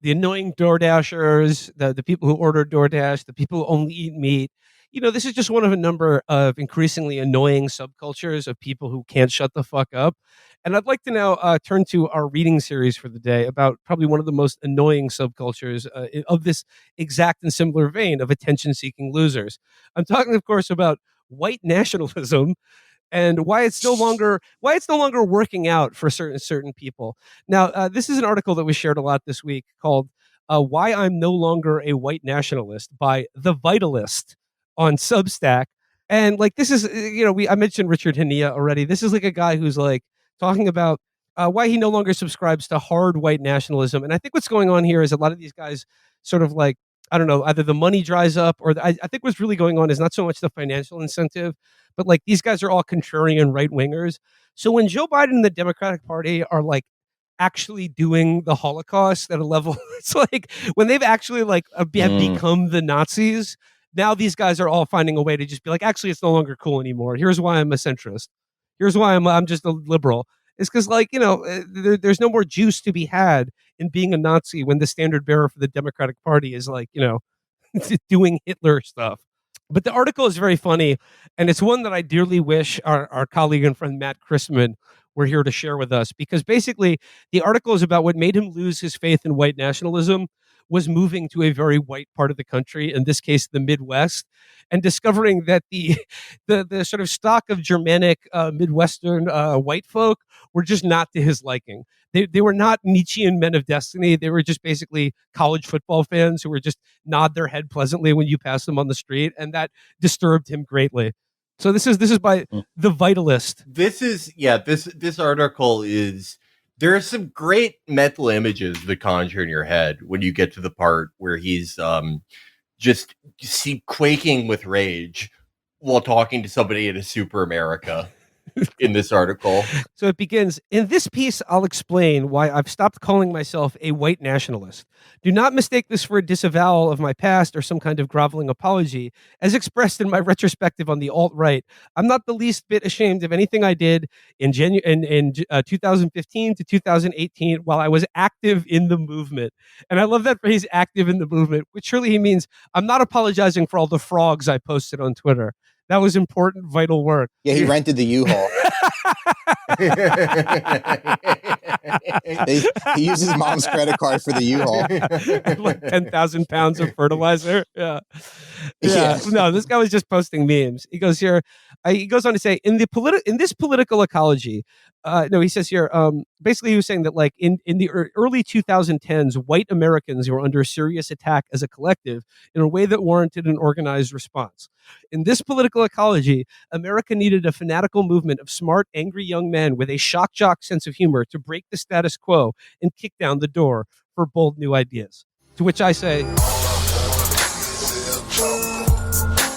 the annoying Door Dashers, the people who order DoorDash, the people who only eat meat. This is just one of a number of increasingly annoying subcultures of people who can't shut the fuck up. And I'd like to now turn to our reading series for the day about probably one of the most annoying subcultures of this exact and similar vein of attention-seeking losers. I'm talking, of course, about white nationalism and why it's no longer working out for certain people. Now, this is an article that was shared a lot this week called "Why I'm No Longer a White Nationalist" by The Vitalist on Substack. And like this is, I mentioned Richard Hania already. This is like a guy who's like talking about why he no longer subscribes to hard white nationalism. And I think what's going on here is a lot of these guys sort of like, I don't know, either the money dries up or I think what's really going on is not so much the financial incentive, but like these guys are all contrarian right wingers. So when Joe Biden and the Democratic Party are like actually doing the Holocaust at a level, it's like when they've actually like have become the Nazis. Now these guys are all finding a way to just be like, actually, it's no longer cool anymore. Here's why I'm a centrist. Here's why I'm just a liberal. It's because like there's no more juice to be had in being a Nazi when the standard bearer for the Democratic Party is like doing Hitler stuff. But the article is very funny, and it's one that I dearly wish our colleague and friend Matt Christman were here to share with us, because basically the article is about what made him lose his faith in white nationalism was moving to a very white part of the country, in this case the Midwest, and discovering that the sort of stock of Germanic Midwestern white folk were just not to his liking. They were not Nietzschean men of destiny. They were just basically college football fans who were just nod their head pleasantly when you pass them on the street, and that disturbed him greatly. So this is by The Vitalist. This article is, there are some great mental images that conjure in your head when you get to the part where he's just quaking with rage while talking to somebody in a super America. In this article. So it begins, in this piece, I'll explain why I've stopped calling myself a white nationalist. Do not mistake this for a disavowal of my past or some kind of groveling apology. As expressed in my retrospective on the alt-right, I'm not the least bit ashamed of anything I did in 2015 to 2018 while I was active in the movement. And I love that phrase, active in the movement, which surely he means I'm not apologizing for all the frogs I posted on Twitter. That was important, vital work. Yeah, he rented the U-Haul. He used his mom's credit card for the U-Haul. Like 10,000 pounds of fertilizer. Yeah. No, this guy was just posting memes. He goes here. He goes on to say, in this political ecology, he says here, basically he was saying that like in the early 2010s, white Americans were under serious attack as a collective in a way that warranted an organized response. In this political ecology, America needed a fanatical movement of smart, angry young men with a shock jock sense of humor to break the status quo and kick down the door for bold new ideas. To which I say,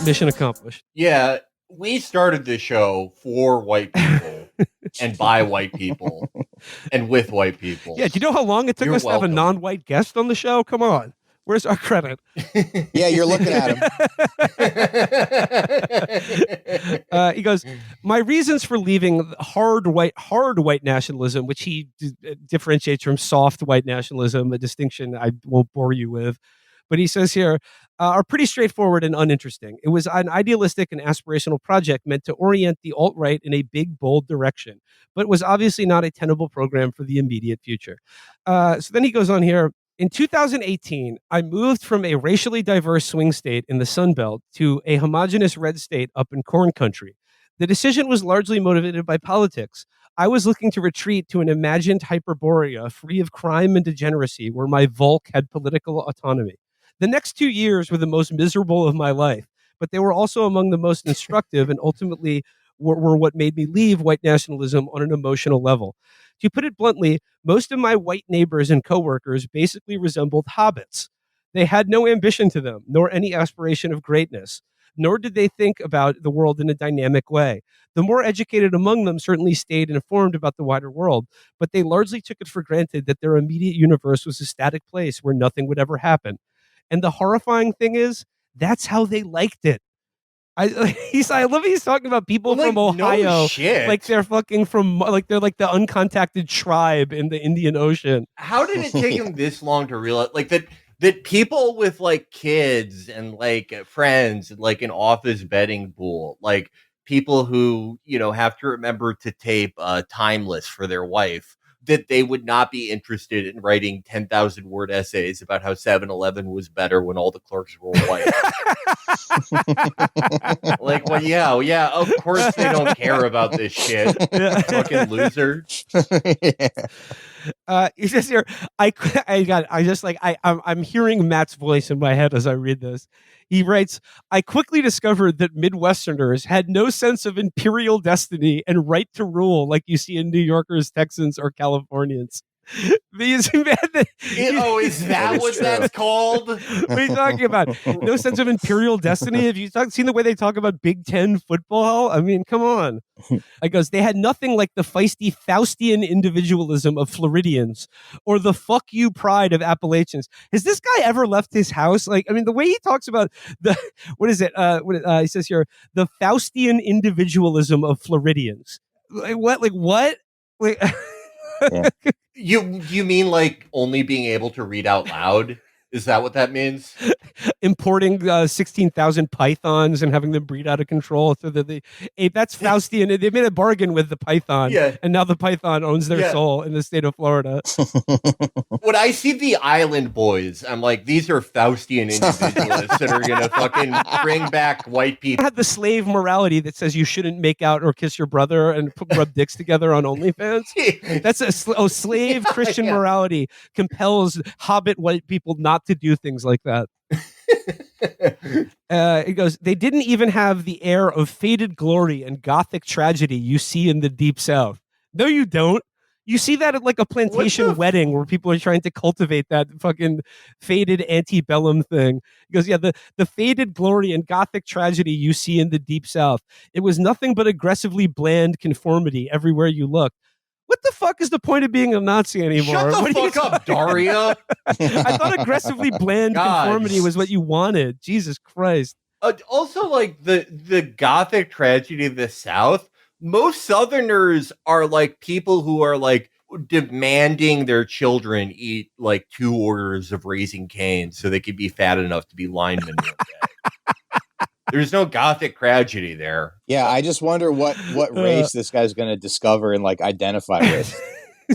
mission accomplished. Yeah, we started this show for white people and by white people and with white people. Yeah, do you know how long it took us to have a non-white guest on the show? Come on. Where's our credit? Yeah, you're looking at him. He goes, my reasons for leaving hard white nationalism, which he differentiates from soft white nationalism, a distinction I won't bore you with. But he says here, are pretty straightforward and uninteresting. It was an idealistic and aspirational project meant to orient the alt-right in a big, bold direction, but was obviously not a tenable program for the immediate future. So then he goes on here. In 2018, I moved from a racially diverse swing state in the Sun Belt to a homogenous red state up in corn country. The decision was largely motivated by politics. I was looking to retreat to an imagined Hyperborea free of crime and degeneracy where my Volk had political autonomy. The next 2 years were the most miserable of my life, but they were also among the most instructive and ultimately were what made me leave white nationalism on an emotional level. To put it bluntly, most of my white neighbors and coworkers basically resembled hobbits. They had no ambition to them, nor any aspiration of greatness, nor did they think about the world in a dynamic way. The more educated among them certainly stayed informed about the wider world, but they largely took it for granted that their immediate universe was a static place where nothing would ever happen. And the horrifying thing is, that's how they liked it. I love he's talking about people Well, from like, no Ohio, shit. like they're fucking from, like they're like the uncontacted tribe in the Indian Ocean. How did it take him this long to realize, like, that people with like kids and like friends and like an office betting pool, like people who have to remember to tape Timeless for their wife, that they would not be interested in writing 10,000 word essays about how 7-Eleven was better when all the clerks were white. Like, well, yeah, of course they don't care about this shit. Yeah. Fucking loser. It's just here. I'm hearing Matt's voice in my head as I read this. He writes, I quickly discovered that Midwesterners had no sense of imperial destiny and right to rule like you see in New Yorkers, Texans, or Californians. Is that what true. that's called? What are you talking about? No sense of imperial destiny? Have you seen the way they talk about Big Ten football? I mean, come on. I goes, they had nothing like the feisty Faustian individualism of Floridians or the fuck you pride of Appalachians. Has this guy ever left his house? Like, I mean, the way he talks about what is it? He says here, the Faustian individualism of Floridians. Like, what? Like, what? Like, Yeah. You mean like only being able to read out loud? Is that what that means? Importing 16,000 pythons and having them breed out of control. So that that's Faustian. They made a bargain with the python, and now the python owns their soul in the state of Florida. When I see the Island Boys, I'm like, these are Faustian individualists that are gonna fucking bring back white people. Had the slave morality that says you shouldn't make out or kiss your brother and rub dicks together on OnlyFans. That's a slave Christian morality compels Hobbit white people not to do things like that. It goes, they didn't even have the air of faded glory and gothic tragedy you see in the Deep South. No, you don't. You see that at like a plantation wedding where people are trying to cultivate that fucking faded antebellum thing. He goes, yeah, the faded glory and gothic tragedy you see in the Deep South. It was nothing but aggressively bland conformity everywhere you look. What the fuck is the point of being a Nazi anymore? Shut the fuck up, Daria. I thought aggressively bland conformity was what you wanted. Jesus Christ. Also, like the gothic tragedy of the South, most Southerners are like people who are like demanding their children eat like 2 orders of Raising Cane's so they could be fat enough to be linemen one day. There's no gothic tragedy there. Yeah, I just wonder what race this guy's going to discover and like identify with.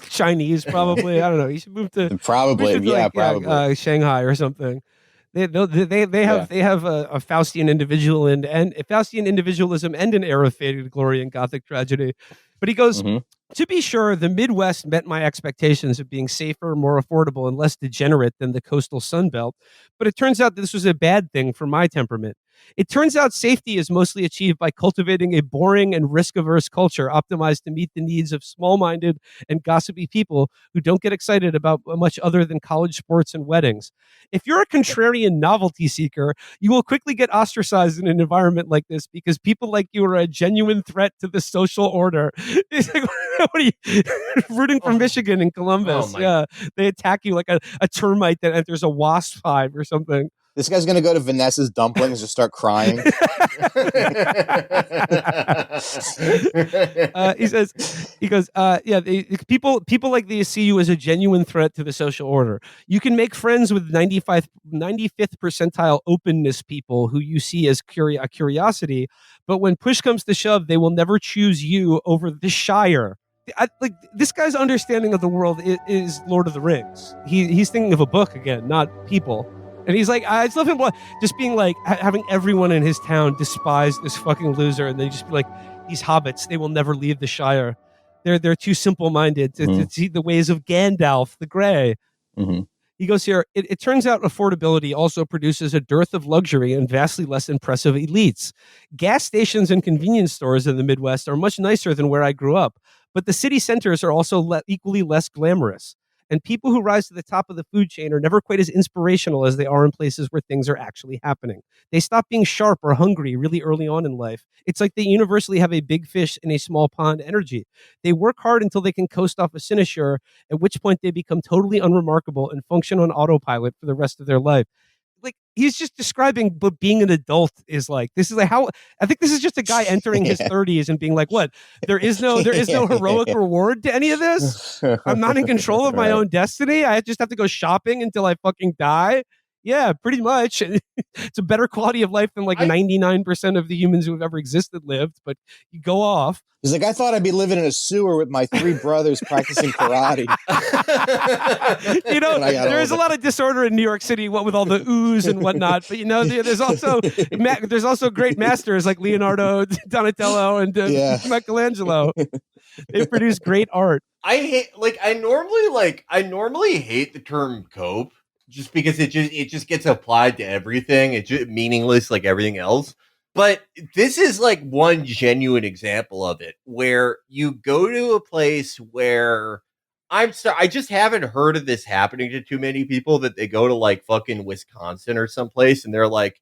Chinese, probably. I don't know. You should move to probably, probably Shanghai or something. They have a Faustian individual and a Faustian individualism and an era of faded glory and gothic tragedy. But he goes, to be sure, the Midwest met my expectations of being safer, more affordable, and less degenerate than the coastal Sunbelt. But it turns out that this was a bad thing for my temperament. It turns out safety is mostly achieved by cultivating a boring and risk-averse culture optimized to meet the needs of small-minded and gossipy people who don't get excited about much other than college sports and weddings. If you're a contrarian novelty seeker, you will quickly get ostracized in an environment like this because people like you are a genuine threat to the social order. It's like, what are you rooting for Michigan and Columbus? They attack you like a termite that enters a wasp hive or something. This guy's going to go to Vanessa's dumplings and start crying. He goes, people like these see you as a genuine threat to the social order. You can make friends with 95th percentile openness people who you see as a curiosity, but when push comes to shove, they will never choose you over the Shire. Like this guy's understanding of the world is Lord of the Rings. He's thinking of a book again, not people. And he's like, I just love him just being like, having everyone in his town despise this fucking loser. And they just be like, these hobbits, they will never leave the Shire. They're too simple-minded to see the ways of Gandalf the Grey. He goes here, it turns out affordability also produces a dearth of luxury and vastly less impressive elites. Gas stations and convenience stores in the Midwest are much nicer than where I grew up, but the city centers are also equally less glamorous. And people who rise to the top of the food chain are never quite as inspirational as they are in places where things are actually happening. They stop being sharp or hungry really early on in life. It's like they universally have a big fish in a small pond energy. They work hard until they can coast off a cynosure, at which point they become totally unremarkable and function on autopilot for the rest of their life. like he's just describing what being an adult is like. This is like how I think this is just a guy entering his 30s and being like, what? There is no heroic reward to any of this. I'm not in control of my own destiny. I just have to go shopping until I fucking die. Yeah, pretty much. It's a better quality of life than like 99% of the humans who have ever existed lived, but you go off. He's like, I thought I'd be living in a sewer with my 3 brothers practicing karate. You know, there's a lot of disorder in New York City, what with all the ooze and whatnot. But you know, there's also great masters like Leonardo, Donatello, and Michelangelo. They produce great art. I normally hate the term cope just because it just gets applied to everything. It's just meaningless like everything else. But this is like one genuine example of it, where you go to a place where I just haven't heard of this happening to too many people, that they go to like fucking Wisconsin or someplace and they're like,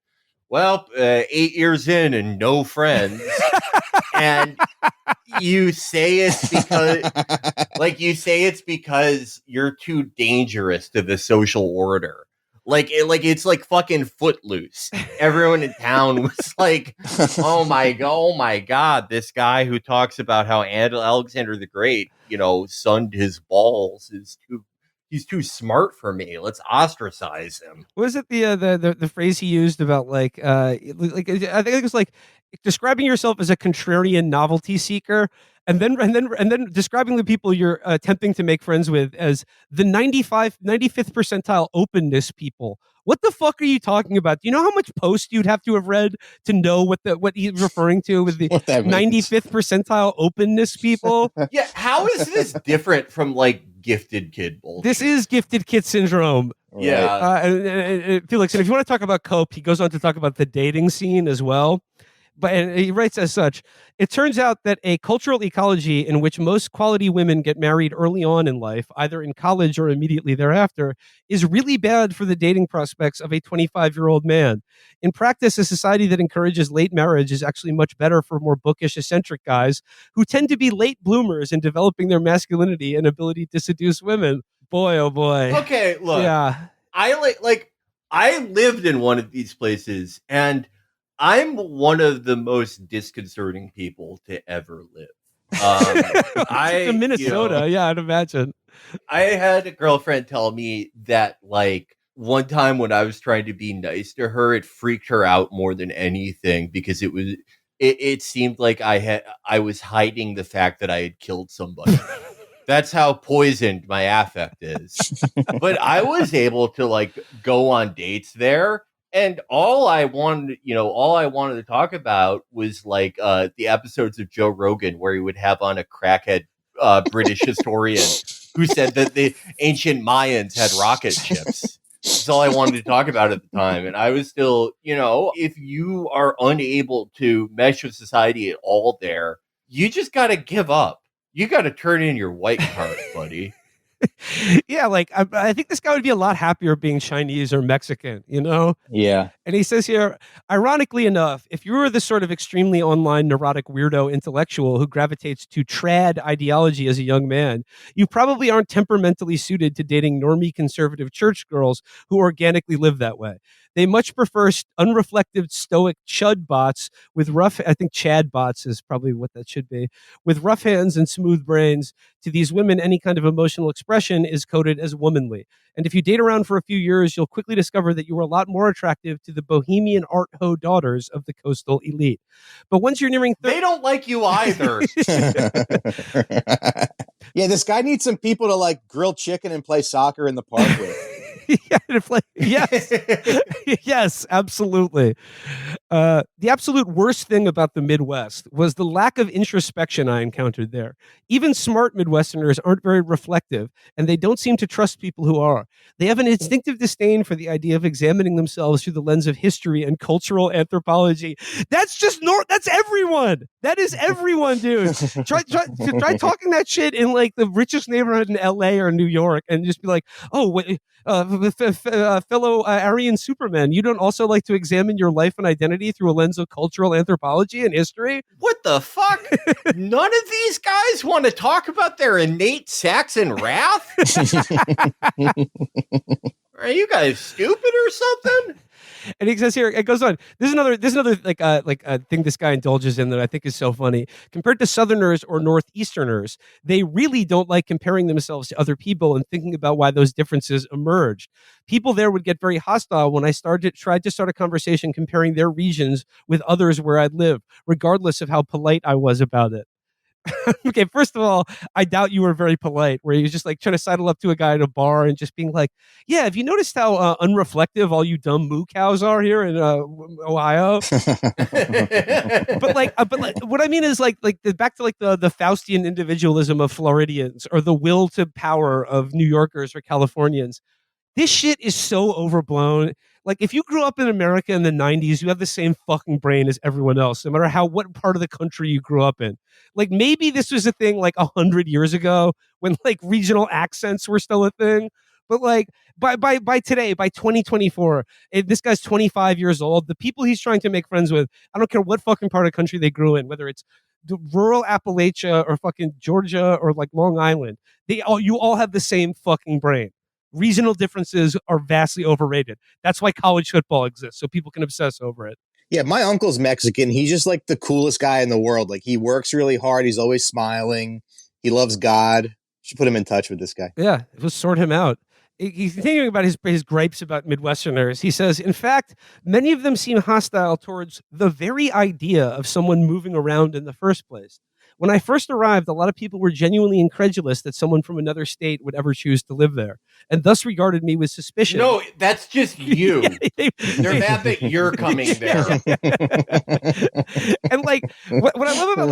well, 8 years in and no friends. And you say it's because you're too dangerous to the social order. Like it's like fucking Footloose. Everyone in town was like, oh my god, this guy who talks about how Alexander the Great, sunned his balls he's too smart for me. Let's ostracize him. Was it the phrase he used about like I think it was like describing yourself as a contrarian novelty seeker, and then describing the people you're attempting to make friends with as the 95th percentile openness people. What the fuck are you talking about? Do you know how much post you'd have to have read to know what he's referring to with the 95th percentile openness people? Yeah, how is this different from like gifted kid bullshit? This is gifted kid syndrome. Yeah. And Felix, and if you want to talk about cope, he goes on to talk about the dating scene as well. And he writes as such, it turns out that a cultural ecology in which most quality women get married early on in life, either in college or immediately thereafter, is really bad for the dating prospects of a 25-year-old man. In practice, a society that encourages late marriage is actually much better for more bookish, eccentric guys who tend to be late bloomers in developing their masculinity and ability to seduce women. Boy, oh boy. Okay, look. Yeah. I lived in one of these places, and I'm one of the most disconcerting people to ever live. In Minnesota, yeah, I'd imagine. I had a girlfriend tell me that, like, one time when I was trying to be nice to her, it freaked her out more than anything because it seemed like I was hiding the fact that I had killed somebody. That's how poisoned my affect is. But I was able to like go on dates there. And all I wanted to talk about was like the episodes of Joe Rogan where he would have on a crackhead British historian who said that the ancient Mayans had rocket ships. That's all I wanted to talk about at the time. And I was still, if you are unable to mesh with society at all there, you just got to give up. You got to turn in your white card, buddy. Yeah, like I think this guy would be a lot happier being Chinese or Mexican, Yeah. And he says here, ironically enough, if you were the sort of extremely online neurotic weirdo intellectual who gravitates to trad ideology as a young man, you probably aren't temperamentally suited to dating normie conservative church girls who organically live that way. They much prefer unreflective stoic chud bots with I think Chad bots is probably what that should be, with rough hands and smooth brains. To these women, any kind of emotional expression is coded as womanly. And if you date around for a few years, you'll quickly discover that you are a lot more attractive to the bohemian art ho daughters of the coastal elite. But once you're nearing they don't like you either. Yeah, this guy needs some people to like grill chicken and play soccer in the park with. Yes, yes, absolutely. The absolute worst thing about the Midwest was the lack of introspection I encountered there. Even smart Midwesterners aren't very reflective, and they don't seem to trust people who are. They have an instinctive disdain for the idea of examining themselves through the lens of history and cultural anthropology. That's just that's everyone. That is everyone, dude. Try talking that shit in like the richest neighborhood in LA or New York, and just be like, oh, wait, fellow Aryan Superman, you don't also like to examine your life and identity through a lens of cultural anthropology and history? What the fuck? None of these guys want to talk about their innate Saxon wrath? Are you guys stupid or something? And he says here, it goes on. There's another like thing this guy indulges in that I think is so funny. Compared to Southerners or Northeasterners, they really don't like comparing themselves to other people and thinking about why those differences emerged. People there would get very hostile when I tried to start a conversation comparing their regions with others where I'd live, regardless of how polite I was about it. Okay, first of all, I doubt you were very polite, where you was just like trying to sidle up to a guy at a bar and just being like, "Yeah, have you noticed how unreflective all you dumb moo cows are here in Ohio?" But what I mean is back to like the Faustian individualism of Floridians or the will to power of New Yorkers or Californians. This shit is so overblown. Like, if you grew up in America in the 90s, you have the same fucking brain as everyone else, no matter what part of the country you grew up in. Like, maybe this was a thing like 100 years ago when like regional accents were still a thing. But like by today, by 2024, this guy's 25 years old. The people he's trying to make friends with, I don't care what fucking part of the country they grew in, whether it's the rural Appalachia or fucking Georgia or like Long Island, you all have the same fucking brain. Regional differences are vastly overrated. That's why college football exists, so people can obsess over it. Yeah, my uncle's Mexican. He's just like the coolest guy in the world. Like, he works really hard. He's always smiling. He loves God. You should put him in touch with this guy. Yeah, let's sort him out. He's continuing about his gripes about Midwesterners. He says, in fact, many of them seem hostile towards the very idea of someone moving around in the first place. When I first arrived, a lot of people were genuinely incredulous that someone from another state would ever choose to live there, and thus regarded me with suspicion. No, that's just you. They're mad that you're coming there. And like what I love about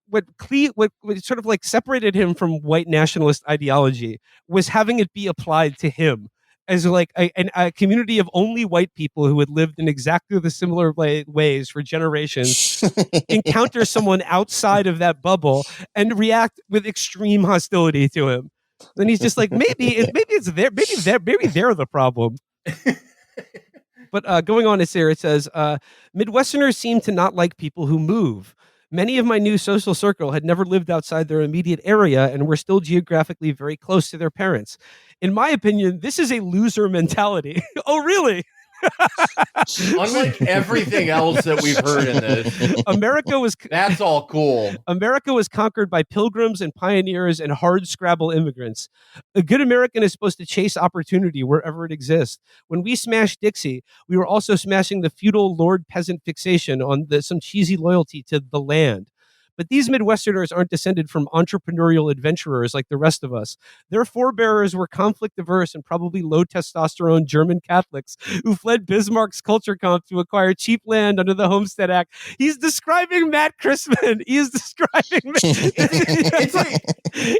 what sort of like separated him from white nationalist ideology was having it be applied to him as like a community of only white people who had lived in exactly the similar ways for generations encounter someone outside of that bubble and react with extreme hostility to him. Then he's just like, maybe they're the problem. But going on, it says, Midwesterners seem to not like people who move. Many of my new social circle had never lived outside their immediate area and were still geographically very close to their parents. In my opinion, this is a loser mentality. Oh, really? Unlike everything else that we've heard in this, that's all cool. America was conquered by pilgrims and pioneers and hard scrabble immigrants. A good American is supposed to chase opportunity wherever it exists. When we smashed Dixie, we were also smashing the feudal lord peasant fixation on some cheesy loyalty to the land. But these Midwesterners aren't descended from entrepreneurial adventurers like the rest of us. Their forebearers were conflict averse and probably low testosterone German Catholics who fled Bismarck's culture camp to acquire cheap land under the Homestead Act. He's describing Matt Christman. He is describing.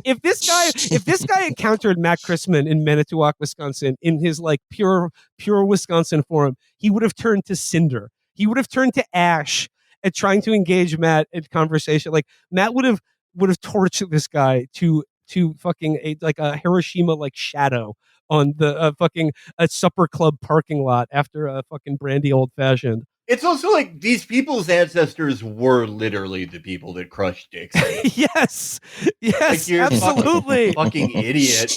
If this guy encountered Matt Christman in Manitowoc, Wisconsin, in his like pure Wisconsin form, he would have turned to cinder. He would have turned to ash at trying to engage Matt in conversation. Like, Matt would have torched this guy to fucking a Hiroshima like shadow on the fucking supper club parking lot after a fucking brandy old fashioned. It's also like these people's ancestors were literally the people that crushed Dixie. Yes, like, you're absolutely, fucking idiot.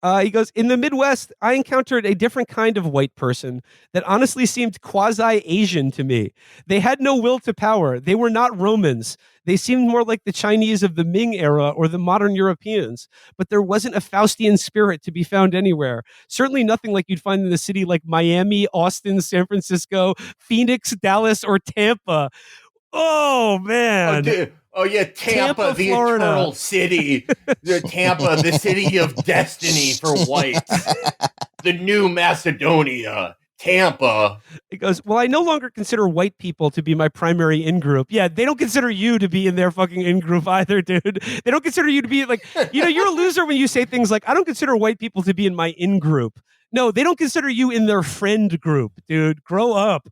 He goes, in the Midwest, I encountered a different kind of white person that honestly seemed quasi-Asian to me. They had no will to power. They were not Romans. They seemed more like the Chinese of the Ming era or the modern Europeans. But there wasn't a Faustian spirit to be found anywhere. Certainly nothing like you'd find in a city like Miami, Austin, San Francisco, Phoenix, Dallas, or Tampa. Oh, man. Oh, yeah, Tampa, the Florida. Eternal city. Tampa, the city of destiny for whites. The new Macedonia. Tampa. It goes, well, I no longer consider white people to be my primary in-group. Yeah, they don't consider you to be in their fucking in-group either, dude. They don't consider you to be like, you're a loser when you say things like, I don't consider white people to be in my in-group. No, they don't consider you in their friend group, dude. Grow up.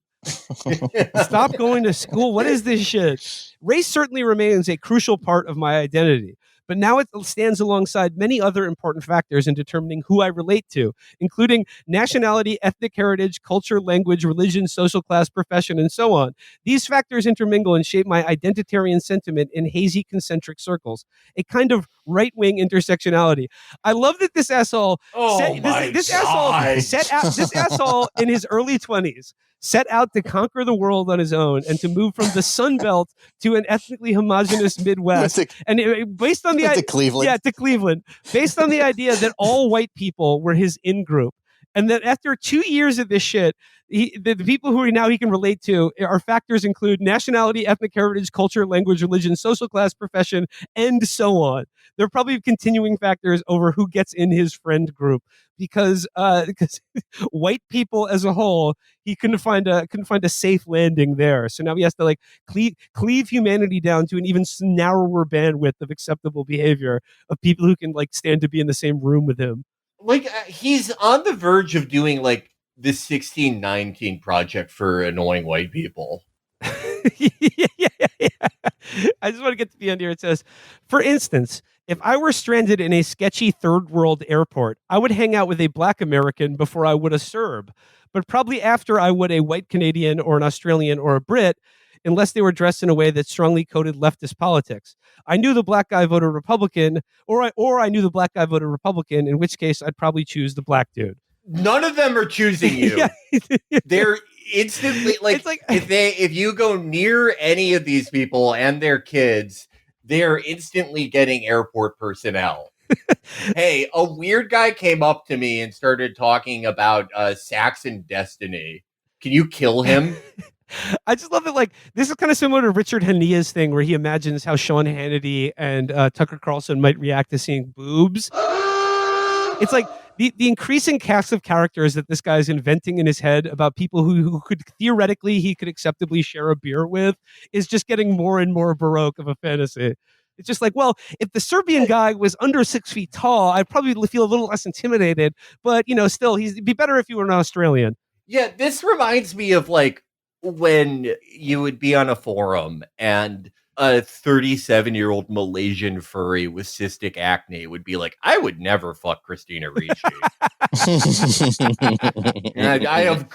Stop going to school. What is this shit? Race certainly remains a crucial part of my identity, but now it stands alongside many other important factors in determining who I relate to, including nationality, ethnic heritage, culture, language, religion, social class, profession, and so on. These factors intermingle and shape my identitarian sentiment in hazy concentric circles, a kind of right-wing intersectionality. I love that this asshole this asshole in his early 20s set out to conquer the world on his own and to move from the Sun Belt to an ethnically homogenous Midwest. Based on the to Cleveland. Yeah, to Cleveland. Based on the idea that all white people were his in-group. And that after 2 years of this shit, the people who he can relate to are factors include nationality, ethnic heritage, culture, language, religion, social class, profession, and so on. There are probably continuing factors over who gets in his friend group because white people as a whole, he couldn't find a safe landing there. So now he has to like cleave humanity down to an even narrower bandwidth of acceptable behavior of people who can like stand to be in the same room with him. Like he's on the verge of doing like the 1619 project for annoying white people. yeah. I just want to get to the end here. It says, for instance, if I were stranded in a sketchy third world airport, I would hang out with a black American before I would a Serb, but probably after I would a white Canadian or an Australian or a Brit, unless they were dressed in a way that strongly coded leftist politics. I knew the black guy voted Republican, or I knew the black guy voted Republican, in which case I'd probably choose the black dude. None of them are choosing you. They're instantly like if you go near any of these people and their kids, they're instantly getting airport personnel. Hey, a weird guy came up to me and started talking about Saxon destiny. Can you kill him? I just love it. Like, this is kind of similar to Richard Hania's thing where he imagines how Sean Hannity and Tucker Carlson might react to seeing boobs. It's like the increasing cast of characters that this guy is inventing in his head about people who could theoretically he could acceptably share a beer with is just getting more and more baroque of a fantasy. It's just like, well, if the Serbian guy was under 6 feet tall, I'd probably feel a little less intimidated. But, still, it'd be better if you were an Australian. Yeah, this reminds me of like when you would be on a forum and a 37-year-old Malaysian furry with cystic acne would be like, I would never fuck Christina Ricci. And I have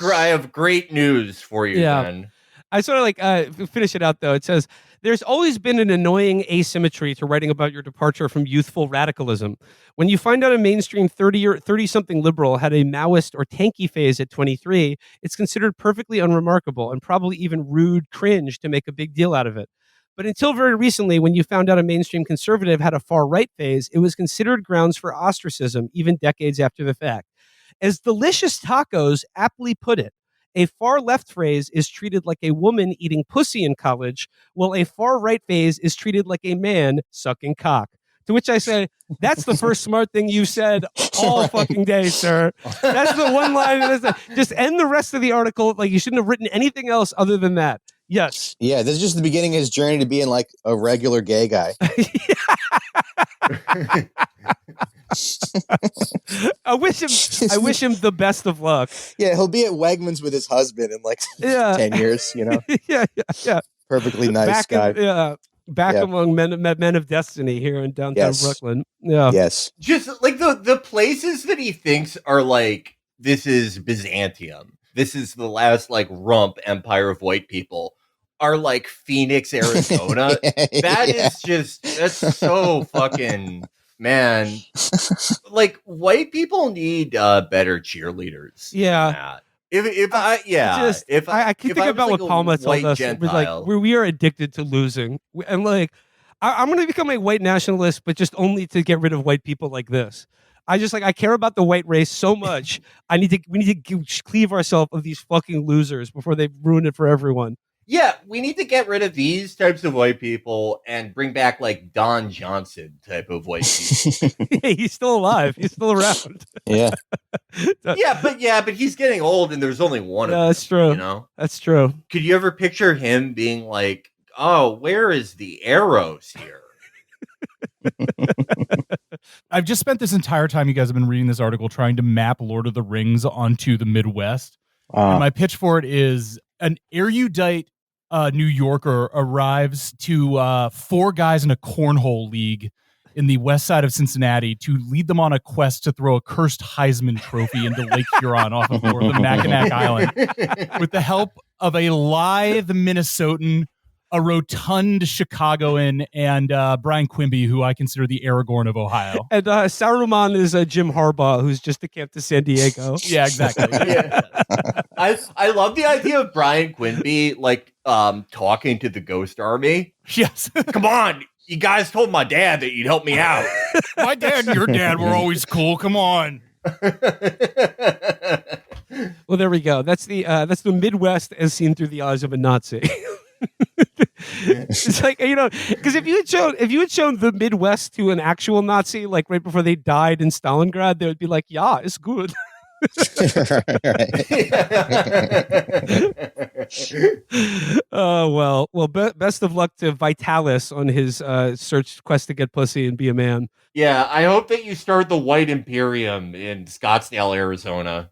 great news for you, Ben. I sort of like finish it out, though. It says, there's always been an annoying asymmetry to writing about your departure from youthful radicalism. When you find out a mainstream 30-something liberal had a Maoist or tanky phase at 23, it's considered perfectly unremarkable and probably even rude cringe to make a big deal out of it. But until very recently, when you found out a mainstream conservative had a far-right phase, it was considered grounds for ostracism, even decades after the fact. As Delicious Tacos aptly put it, a far-left phrase is treated like a woman eating pussy in college, while a far-right phase is treated like a man sucking cock. To which I say, that's the first smart thing you said all fucking day, sir. That's the one line. Just end the rest of the article. Like, you shouldn't have written anything else other than that. Yes. Yeah, this is just the beginning of his journey to being like a regular gay guy. I wish him the best of luck. Yeah, he'll be at Wegmans with his husband in like 10 years, yeah. Perfectly nice guy. Back among men of destiny here in downtown Brooklyn. Yeah. Yes. Just like the places that he thinks are like, this is Byzantium. This is the last like rump empire of white people, are like Phoenix, Arizona. That's so fucking, man. Like, white people need better cheerleaders. Yeah. I keep thinking about what Palma told us. Like, we are addicted to losing, and like, I'm going to become a white nationalist, but just only to get rid of white people like this. I care about the white race so much. We need to cleave ourselves of these fucking losers before they ruin it for everyone. Yeah, we need to get rid of these types of white people and bring back like Don Johnson type of white people. Hey, he's still alive. He's still around. Yeah. but he's getting old and there's only one of them. That's true. That's true. Could you ever picture him being like, oh, where is the arrows here? I've just spent this entire time you guys have been reading this article trying to map Lord of the Rings onto the Midwest. And my pitch for it is an erudite New Yorker arrives to 4 guys in a cornhole league in the west side of Cincinnati to lead them on a quest to throw a cursed Heisman Trophy into Lake Huron off of North of Mackinac Island with the help of a lithe Minnesotan, a rotund Chicagoan, and Brian Quimby, who I consider the Aragorn of Ohio. And Saruman is Jim Harbaugh, who's just decamped to San Diego. Yeah, exactly. Yeah. I love the idea of Brian Quimby talking to the Ghost Army. Yes. Come on, you guys told my dad that you'd help me out. My dad and your dad were always cool. Come on. Well, there we go. That's the Midwest as seen through the eyes of a Nazi. It's like, because if you had shown the Midwest to an actual Nazi, like right before they died in Stalingrad, they would be like, yeah, it's good. Oh, well, best of luck to Vitalis on his quest to get pussy and be a man. Yeah, I hope that you start the White Imperium in Scottsdale, Arizona.